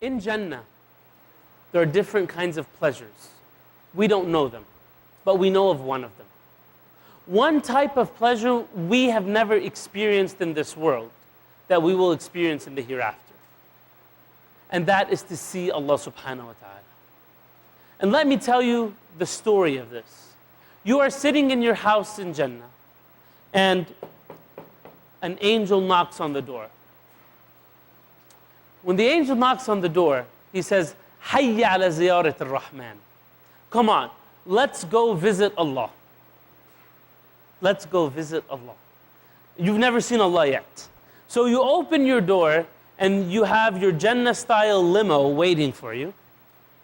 In Jannah, there are different kinds of pleasures. We don't know them, but we know of one of them. One type of pleasure we have never experienced in this world that we will experience in the hereafter. And that is to see Allah subhanahu wa ta'ala. And let me tell you the story of this. You are sitting in your house in Jannah, and an angel knocks on the door. When the angel knocks on the door, he says, Hayya ala ziyarat ar-Rahman. Come on, let's go visit Allah. Let's go visit Allah. You've never seen Allah yet. So you open your door and you have your Jannah-style limo waiting for you.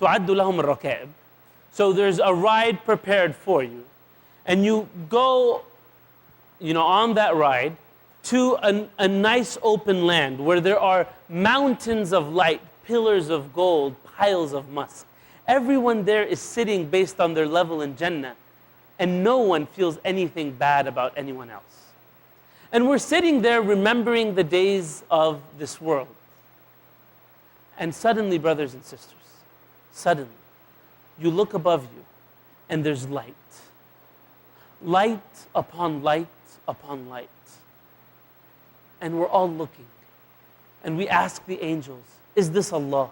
تُعَدُّ لَهُمُ الرَّكَائِبُ. So there's a ride prepared for you. And you go, on that ride to a nice open land where there are mountains of light, pillars of gold, piles of musk. Everyone there is sitting based on their level in Jannah, and no one feels anything bad about anyone else. And we're sitting there remembering the days of this world. And suddenly, brothers and sisters, suddenly, you look above you, and there's light. Light upon light upon light. And we're all looking. And we ask the angels, is this Allah?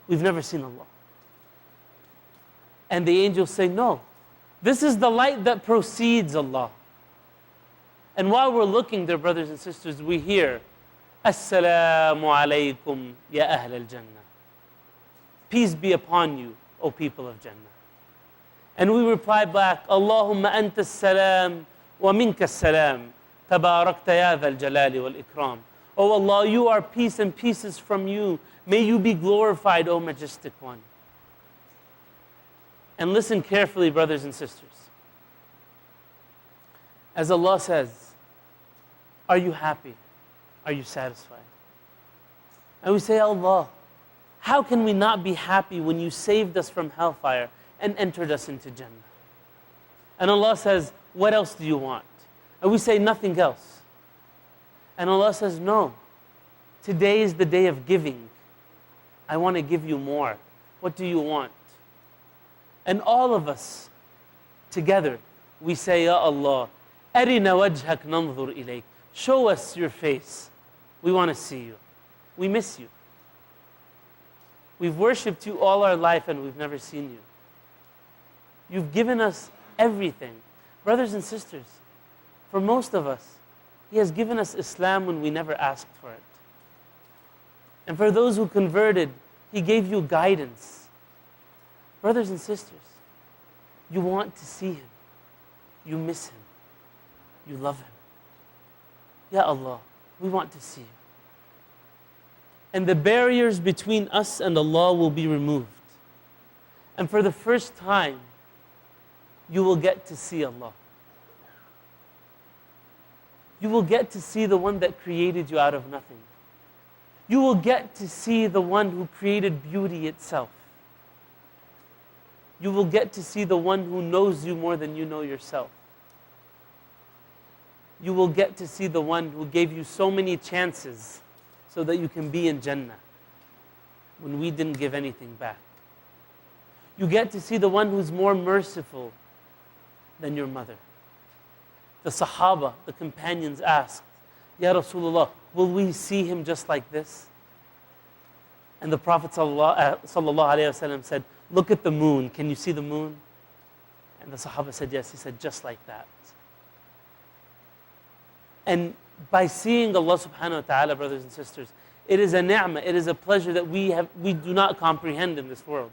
We've never seen Allah. And the angels say, no. This is the light that precedes Allah. And while we're looking there, brothers and sisters, we hear, Assalamu alaykum ya ahl al-Jannah. Peace be upon you, O people of Jannah. And we reply back, Allahumma anta as-salam wa minka as-salam. Tabarakta ya dhal jalali wal ikram. O Allah, you are peace and peace is from you. May you be glorified, O majestic one. And listen carefully, brothers and sisters. As Allah says, are you happy? Are you satisfied? And we say, Allah, how can we not be happy when you saved us from hellfire and entered us into Jannah? And Allah says, what else do you want? And we say, nothing else. And Allah says, no. Today is the day of giving. I want to give you more. What do you want? And all of us, together, we say, Ya Allah, Arina wajhak nanzur ilayk. Show us your face. We want to see you. We miss you. We've worshipped you all our life and we've never seen you. You've given us everything. Brothers and sisters, for most of us, He has given us Islam when we never asked for it. And for those who converted, He gave you guidance. Brothers and sisters, you want to see Him. You miss Him. You love Him. Ya Allah, we want to see you. And the barriers between us and Allah will be removed. And for the first time, you will get to see Allah. You will get to see the one that created you out of nothing. You will get to see the one who created beauty itself. You will get to see the one who knows you more than you know yourself. You will get to see the one who gave you so many chances so that you can be in Jannah when we didn't give anything back. You get to see the one who's more merciful than your mother. The Sahaba, the companions asked, Ya Rasulullah, will we see him just like this? And the Prophet ﷺ said, look at the moon. Can you see the moon? And the Sahaba said, yes. He said, just like that. And by seeing Allah subhanahu wa ta'ala, brothers and sisters, it is a ni'mah, it is a pleasure that we do not comprehend in this world.